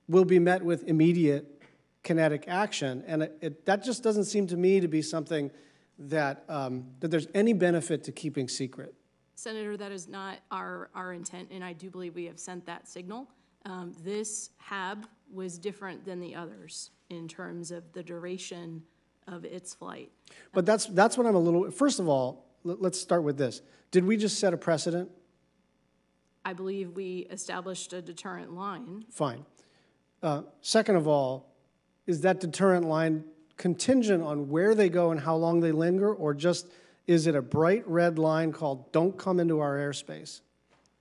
will be met with immediate kinetic action. And that just doesn't seem to me to be something that, that there's any benefit to keeping secret. Senator, that is not our intent, and I do believe we have sent that signal. This HAB was different than the others in terms of the duration of its flight. But that's what I'm a little, first of all, let's start with this. Did we just set a precedent? I believe we established a deterrent line. Fine. Second of all, is that deterrent line contingent on where they go and how long they linger, or just is it a bright red line called don't come into our airspace?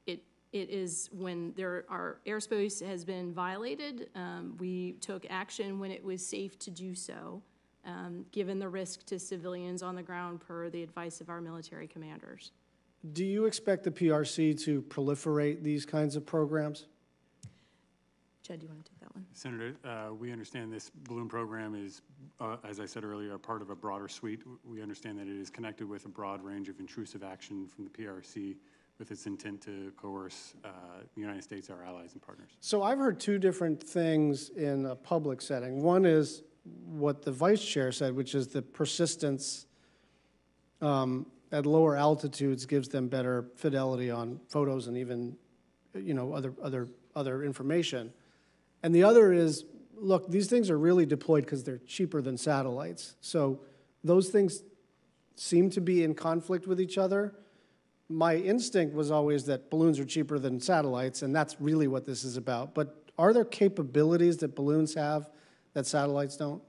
It is when our airspace has been violated, we took action when it was safe to do so, given the risk to civilians on the ground per the advice of our military commanders. Do you expect the PRC to proliferate these kinds of programs? Chad, do you want to take that one? Senator, we understand this balloon program is as I said earlier, a part of a broader suite. We understand that it is connected with a broad range of intrusive action from the PRC with its intent to coerce the United States, our allies and partners. So I've heard two different things in a public setting. One is what the vice chair said, which is the persistence at lower altitudes gives them better fidelity on photos and even, you know, other information. And the other is, look, these things are really deployed because they're cheaper than satellites. So those things seem to be in conflict with each other. My instinct was always that balloons are cheaper than satellites, and that's really what this is about. But are there capabilities that balloons have that satellites don't?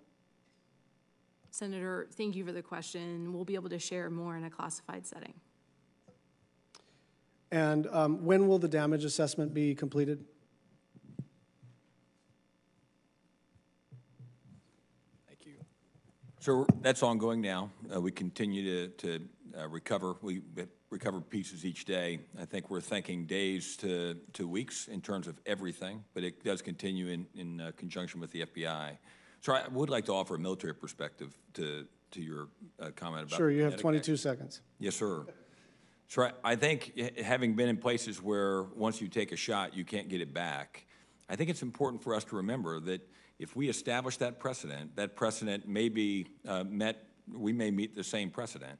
Senator, thank you for the question. We'll be able to share more in a classified setting. And when will the damage assessment be completed? Thank you. So that's ongoing now. We continue to recover. We recover pieces each day. I think we're thinking days to weeks in terms of everything, but it does continue in conjunction with the FBI. So I would like to offer a military perspective to your comment about. Sure, you have 22 seconds. Yes, sir. So I think having been in places where once you take a shot, you can't get it back, I think it's important for us to remember that if we establish that precedent may be met, we may meet the same precedent,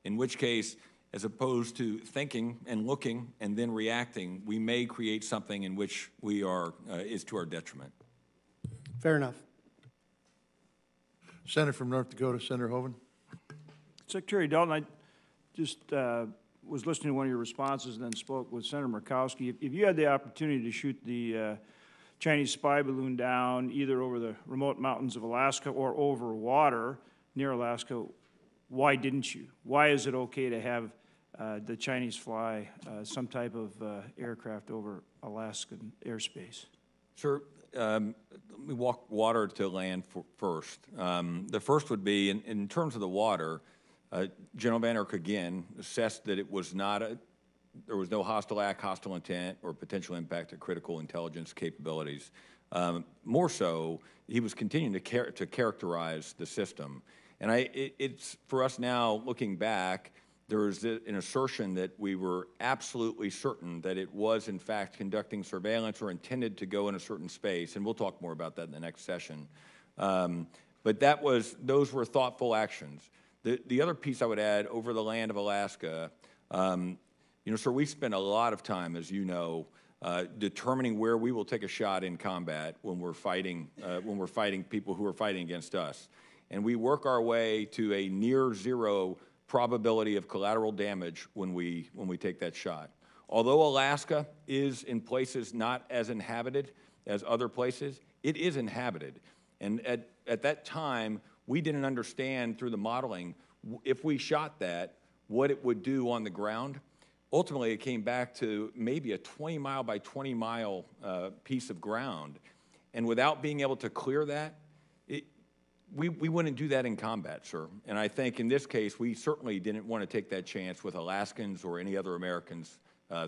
in which case, as opposed to thinking and looking and then reacting, we may create something in which we are, is to our detriment. Fair enough. Senator from North Dakota, Senator Hoeven. Secretary Dalton, I just was listening to one of your responses and then spoke with Senator Murkowski. If you had the opportunity to shoot the Chinese spy balloon down either over the remote mountains of Alaska or over water near Alaska, why didn't you? Why is it okay to have the Chinese fly some type of aircraft over Alaskan airspace? Sir, let me walk water to land first. The first would be, in terms of the water, General Van Erck again assessed that it was not there was no hostile act, hostile intent, or potential impact to critical intelligence capabilities. More so, he was continuing to characterize the system. And it's for us now, looking back, there is an assertion that we were absolutely certain that it was, in fact, conducting surveillance or intended to go in a certain space, and we'll talk more about that in the next session. But those were thoughtful actions. The other piece I would add, over the land of Alaska, you know, sir, we spend a lot of time, as you know, determining where we will take a shot in combat when we're fighting people who are fighting against us. And we work our way to a near zero probability of collateral damage when we take that shot. Although Alaska is in places not as inhabited as other places, it is inhabited. And at that time, we didn't understand through the modeling, if we shot that, what it would do on the ground. Ultimately, it came back to maybe a 20-mile by 20-mile piece of ground. And without being able to clear that, we wouldn't do that in combat, sir. And I think in this case, we certainly didn't want to take that chance with Alaskans or any other Americans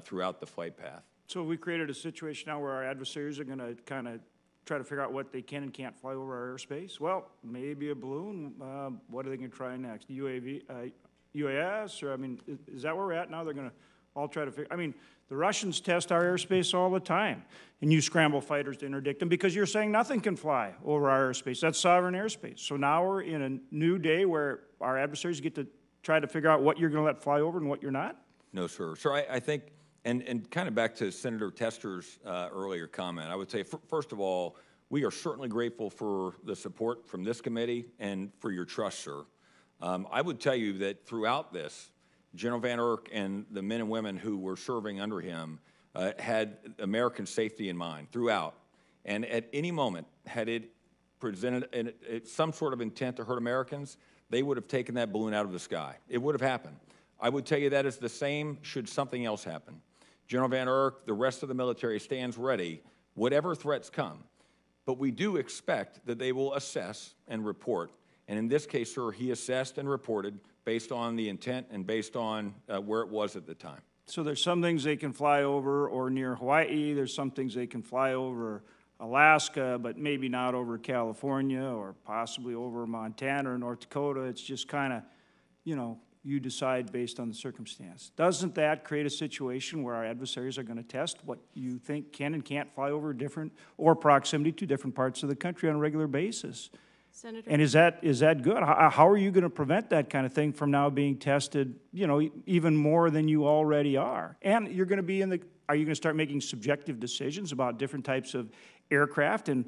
throughout the flight path. So we created a situation now where our adversaries are going to kind of try to figure out what they can and can't fly over our airspace. Well, maybe a balloon. What are they going to try next? UAV, UAS? Or, I mean, is that where we're at now? They're going to all try to figure. I mean, the Russians test our airspace all the time, and you scramble fighters to interdict them because you're saying nothing can fly over our airspace. That's sovereign airspace. So now we're in a new day where our adversaries get to try to figure out what you're going to let fly over and what you're not? No, sir. Sir, I think, and kind of back to Senator Tester's earlier comment, I would say, first of all, we are certainly grateful for the support from this committee and for your trust, sir. I would tell you that throughout this, General Van Erck and the men and women who were serving under him had American safety in mind throughout. And at any moment, had it presented some sort of intent to hurt Americans, they would have taken that balloon out of the sky. It would have happened. I would tell you that is the same should something else happen. General Van Erck, the rest of the military stands ready, whatever threats come. But we do expect that they will assess and report. And in this case, sir, he assessed and reported based on the intent and based on where it was at the time. So there's some things they can fly over or near Hawaii. There's some things they can fly over Alaska, but maybe not over California or possibly over Montana or North Dakota. It's just kind of, you know, you decide based on the circumstance. Doesn't that create a situation where our adversaries are going to test what you think can and can't fly over different, or proximity to different parts of the country on a regular basis? Senator. And is that good? How are you going to prevent that kind of thing from now being tested, you know, even more than you already are? And you're going to be are you going to start making subjective decisions about different types of aircraft and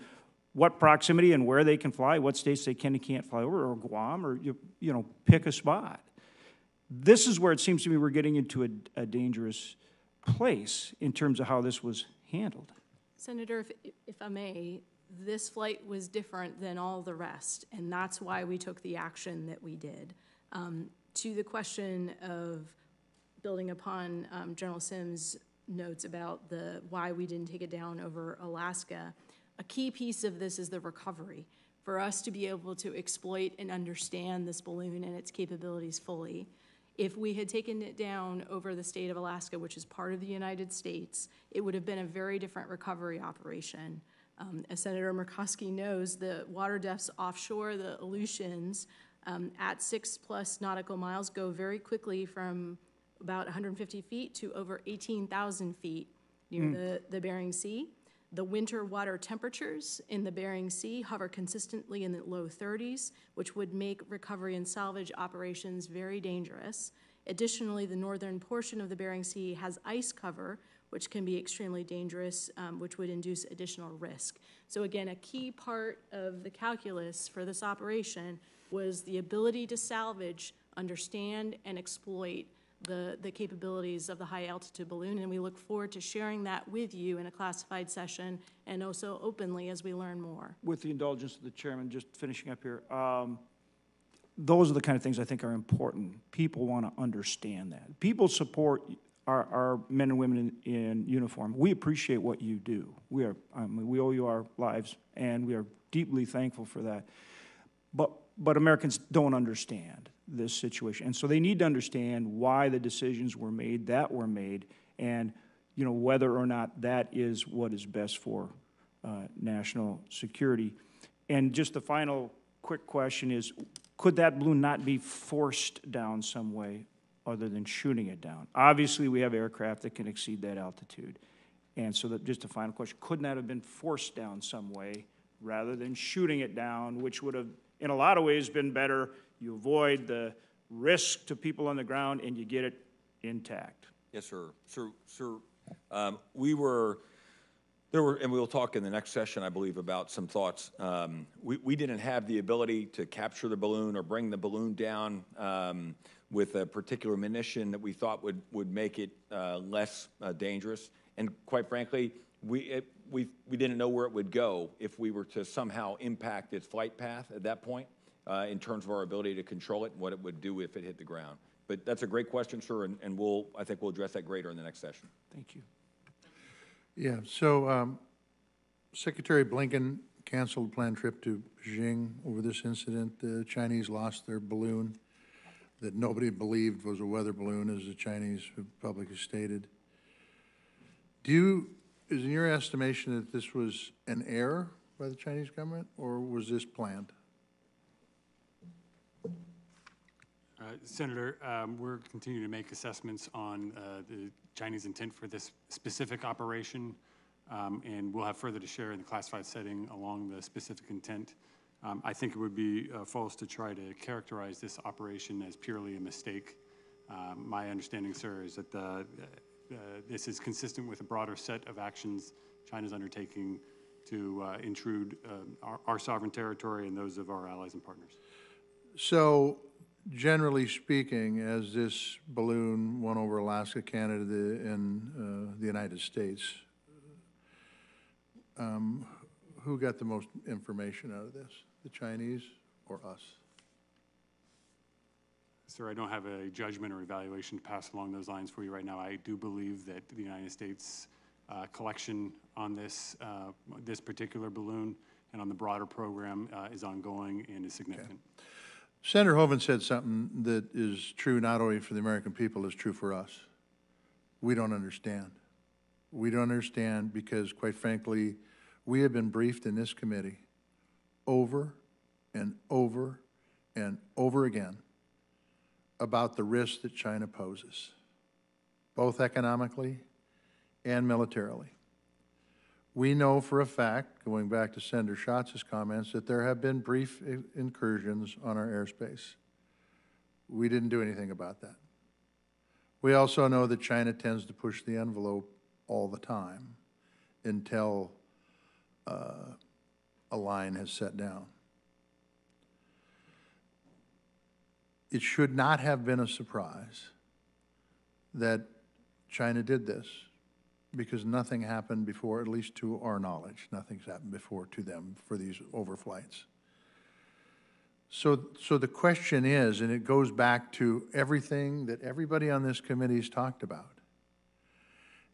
what proximity and where they can fly, what states they can and can't fly over, or Guam, or, you know, pick a spot? This is where it seems to me we're getting into a dangerous place in terms of how this was handled. Senator, if I may, this flight was different than all the rest, and that's why we took the action that we did. To the question of building upon General Sims' notes about why we didn't take it down over Alaska, a key piece of this is the recovery. For us to be able to exploit and understand this balloon and its capabilities fully, if we had taken it down over the state of Alaska, which is part of the United States, it would have been a very different recovery operation. As Senator Murkowski knows, the water depths offshore, the Aleutians, at 6+ nautical miles go very quickly from about 150 feet to over 18,000 feet near the Bering Sea. The winter water temperatures in the Bering Sea hover consistently in the low 30s, which would make recovery and salvage operations very dangerous. Additionally, the northern portion of the Bering Sea has ice cover, which can be extremely dangerous, which would induce additional risk. So again, a key part of the calculus for this operation was the ability to salvage, understand, and exploit the capabilities of the high-altitude balloon, and we look forward to sharing that with you in a classified session and also openly as we learn more. With the indulgence of the chairman, just finishing up here, those are the kind of things I think are important. People want to understand that. People support our men and women in uniform. We appreciate what you do. We owe you our lives, and we are deeply thankful for that. But Americans don't understand this situation, and so they need to understand why the decisions were made that were made, and you know whether or not that is what is best for national security. And just the final quick question is, could that balloon not be forced down some way other than shooting it down? Obviously, we have aircraft that can exceed that altitude, and so that just a final question: couldn't that have been forced down some way rather than shooting it down, which would have, in a lot of ways, been better? You avoid the risk to people on the ground, and you get it intact. Yes, sir. Sir, and we'll talk in the next session, I believe, about some thoughts. We didn't have the ability to capture the balloon or bring the balloon down with a particular munition that we thought would make it less dangerous. And quite frankly, we didn't know where it would go if we were to somehow impact its flight path at that point. In terms of our ability to control it and what it would do if it hit the ground. But that's a great question, sir, and I think we'll address that greater in the next session. Thank you. Yeah, so Secretary Blinken canceled a planned trip to Beijing over this incident. The Chinese lost their balloon that nobody believed was a weather balloon, as the Chinese public has stated. Is in your estimation that this was an error by the Chinese government, or was this planned? Senator, we're continuing to make assessments on the Chinese intent for this specific operation, and we'll have further to share in the classified setting along the specific intent. I think it would be false to try to characterize this operation as purely a mistake. My understanding, sir, is that this is consistent with a broader set of actions China's undertaking to intrude our sovereign territory and those of our allies and partners. So, generally speaking, as this balloon went over Alaska, Canada, and the United States, who got the most information out of this, the Chinese or us? Sir, I don't have a judgment or evaluation to pass along those lines for you right now. I do believe that the United States collection on this particular balloon and on the broader program is ongoing and is significant. Okay. Senator Hoeven said something that is true not only for the American people, it's true for us. We don't understand. We don't understand because, quite frankly, We have been briefed in this committee over and over and over again about the risks that China poses, both economically and militarily. We know for a fact, going back to Senator Schatz's comments, that there have been brief incursions on our airspace. We didn't do anything about that. We also know that China tends to push the envelope all the time until a line has set down. It should not have been a surprise that China did this, because nothing happened before, at least to our knowledge. Nothing's happened before to them for these overflights. So the question is, and it goes back to everything that everybody on this committee has talked about,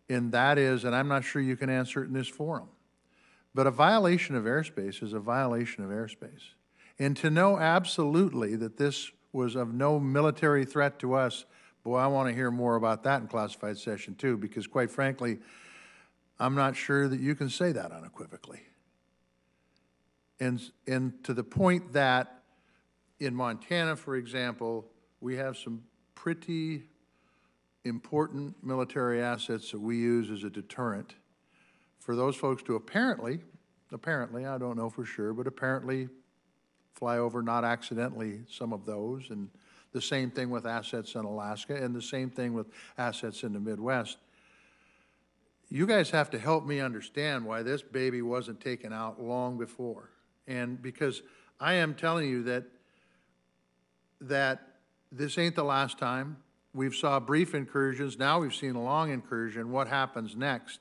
and that is, and I'm not sure you can answer it in this forum, but a violation of airspace is a violation of airspace. And to know absolutely that this was of no military threat to us, boy, I want to hear more about that in classified session too, because quite frankly, I'm not sure that you can say that unequivocally. And to the point that in Montana, for example, we have some pretty important military assets that we use as a deterrent for those folks to apparently, I don't know for sure, but apparently fly over, not accidentally, some of those, and the same thing with assets in Alaska, and the same thing with assets in the Midwest. You guys have to help me understand why this baby wasn't taken out long before. And because I am telling you that this ain't the last time. We've saw brief incursions. Now we've seen a long incursion. What happens next?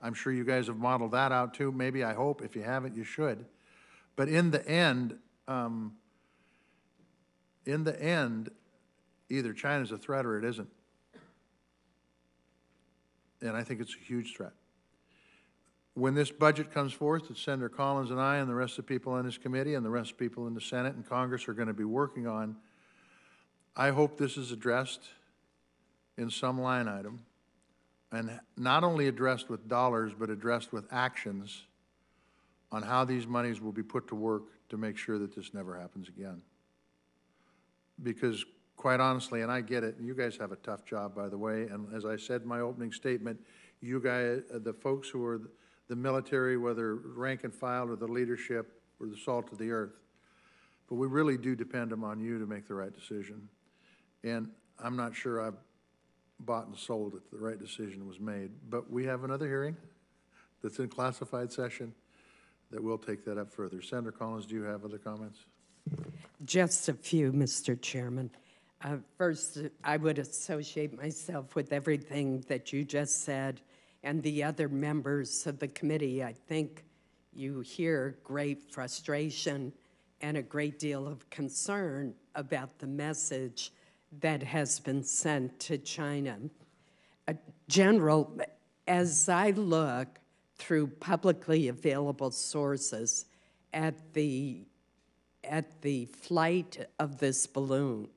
I'm sure you guys have modeled that out too. Maybe, I hope. If you haven't, you should. But in the end, either China's a threat or it isn't. And I think it's a huge threat. When this budget comes forth that Senator Collins and I and the rest of the people on this committee and the rest of the people in the Senate and Congress are going to be working on, I hope this is addressed in some line item, and not only addressed with dollars, but addressed with actions on how these monies will be put to work to make sure that this never happens again. Because quite honestly, and I get it, and you guys have a tough job, by the way, and as I said in my opening statement, you guys, the folks who are the military, whether rank and file or the leadership or the salt of the earth, but we really do depend upon you to make the right decision. And I'm not sure I've bought and sold that the right decision was made, but we have another hearing that's in classified session that will take that up further. Senator Collins, do you have other comments? Just a few, Mr. Chairman. First, I would associate myself with everything that you just said and the other members of the committee. I think you hear great frustration and a great deal of concern about the message that has been sent to China. General, as I look through publicly available sources at the flight of this balloon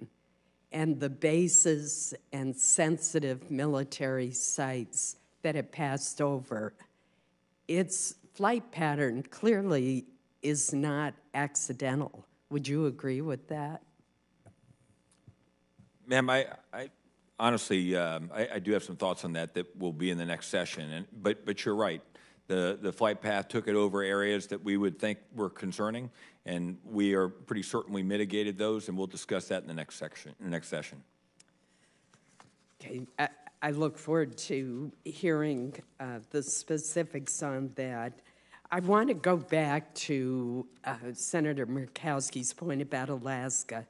and the bases and sensitive military sites that it passed over, its flight pattern clearly is not accidental. Would you agree with that? Ma'am, I honestly, I do have some thoughts on that will be in the next session. But you're right. The flight path took it over areas that we would think were concerning, and we are pretty certain we mitigated those, and we'll discuss that in the next session. Okay, I look forward to hearing the specifics on that. I want to go back to Senator Murkowski's point about Alaska.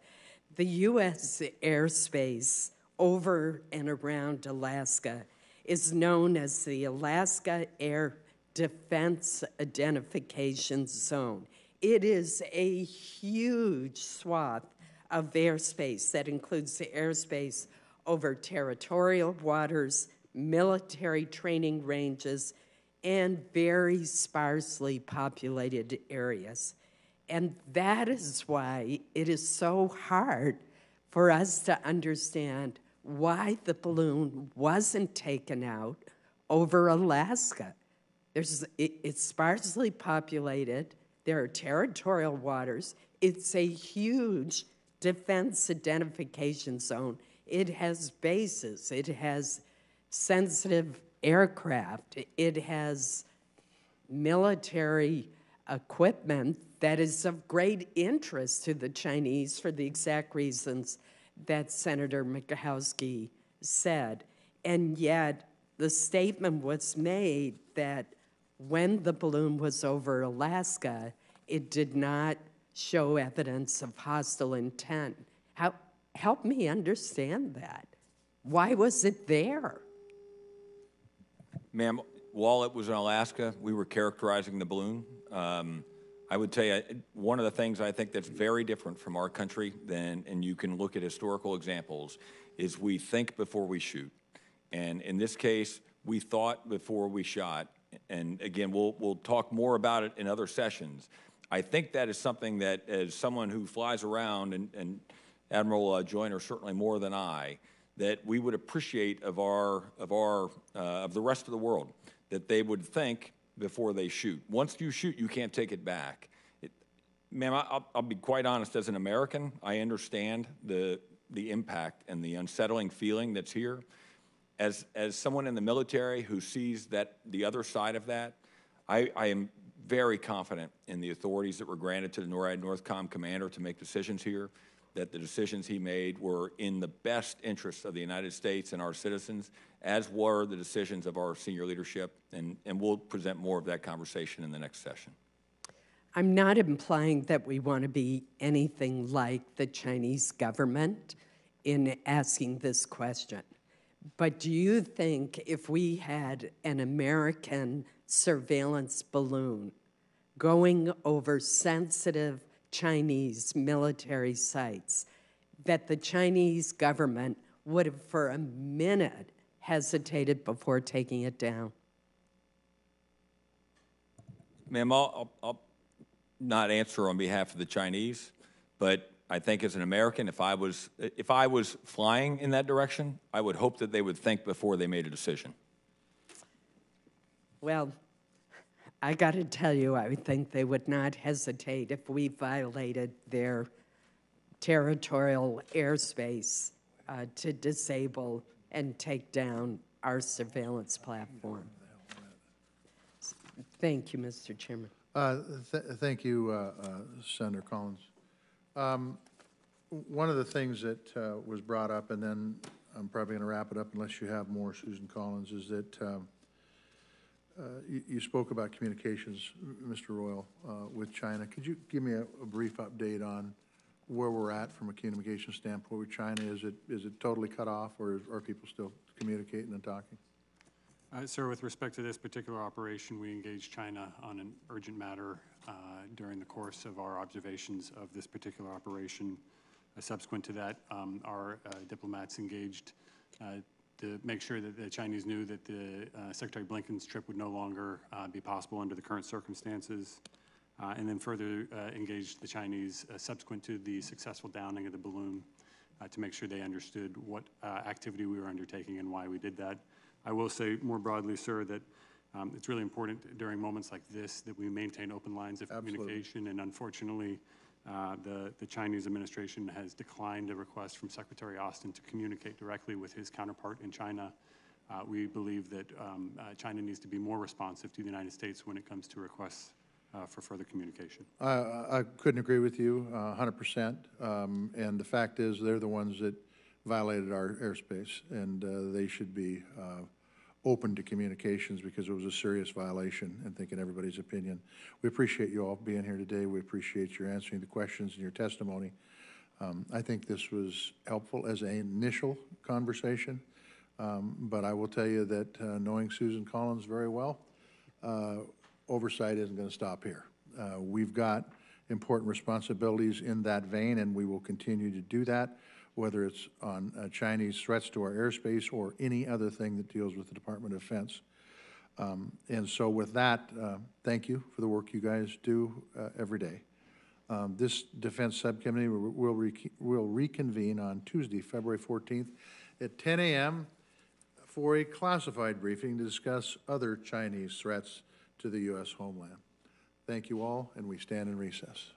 The U.S. airspace over and around Alaska is known as the Alaska Air Defense Identification Zone. It is a huge swath of airspace that includes the airspace over territorial waters, military training ranges, and very sparsely populated areas. And that is why it is so hard for us to understand why the balloon wasn't taken out over Alaska. It's sparsely populated. There are territorial waters. It's a huge defense identification zone. It has bases. It has sensitive aircraft. It has military equipment that is of great interest to the Chinese for the exact reasons that Senator Michalski said. And yet, the statement was made that when the balloon was over Alaska, it did not show evidence of hostile intent. Help me understand that. Why was it there? Ma'am, while it was in Alaska, we were characterizing the balloon. I would tell you, one of the things I think that's very different from our country than, and you can look at historical examples, is we think before we shoot. And in this case, we thought before we shot. And again, we'll talk more about it in other sessions. I think that is something that, as someone who flies around, and Admiral Joyner certainly more than I, that we would appreciate of the rest of the world, that they would think before they shoot. Once you shoot, you can't take it back. Ma'am, I'll be quite honest. As an American, I understand the impact and the unsettling feeling that's here. As someone in the military who sees that the other side of that, I am very confident in the authorities that were granted to the NORAD NORTHCOM commander to make decisions here, that the decisions he made were in the best interests of the United States and our citizens, as were the decisions of our senior leadership, and we'll present more of that conversation in the next session. I'm not implying that we want to be anything like the Chinese government in asking this question. But do you think if we had an American surveillance balloon going over sensitive Chinese military sites, that the Chinese government would have for a minute hesitated before taking it down? Ma'am, I'll not answer on behalf of the Chinese, but I think as an American, if I was flying in that direction, I would hope that they would think before they made a decision. Well, I got to tell you, I would think they would not hesitate if we violated their territorial airspace to disable and take down our surveillance platform. Thank you, Mr. Chairman. Thank you, Senator Collins. One of the things that was brought up, and then I'm probably going to wrap it up unless you have more, Susan Collins, is that you spoke about communications, Mr. Royal, with China. Could you give me a brief update on where we're at from a communication standpoint with China? Is it totally cut off, or are people still communicating and talking? Sir, with respect to this particular operation, we engaged China on an urgent matter during the course of our observations of this particular operation. Subsequent to that, our diplomats engaged to make sure that the Chinese knew that the Secretary Blinken's trip would no longer be possible under the current circumstances, and then further engaged the Chinese subsequent to the successful downing of the balloon to make sure they understood what activity we were undertaking and why we did that. I will say more broadly, sir, that it's really important during moments like this that we maintain open lines of communication, and unfortunately, the Chinese administration has declined a request from Secretary Austin to communicate directly with his counterpart in China. We believe that China needs to be more responsive to the United States when it comes to requests for further communication. I couldn't agree with you 100%. And the fact is, they're the ones that violated our airspace, and they should be open to communications because it was a serious violation, and think in everybody's opinion. We appreciate you all being here today. We appreciate your answering the questions and your testimony. I think this was helpful as an initial conversation, but I will tell you that knowing Susan Collins very well, oversight isn't going to stop here. We've got important responsibilities in that vein, and we will continue to do that, whether it's on Chinese threats to our airspace or any other thing that deals with the Department of Defense. And so with that, thank you for the work you guys do every day. This Defense Subcommittee will reconvene on Tuesday, February 14th at 10 a.m. for a classified briefing to discuss other Chinese threats to the U.S. homeland. Thank you all, and we stand in recess.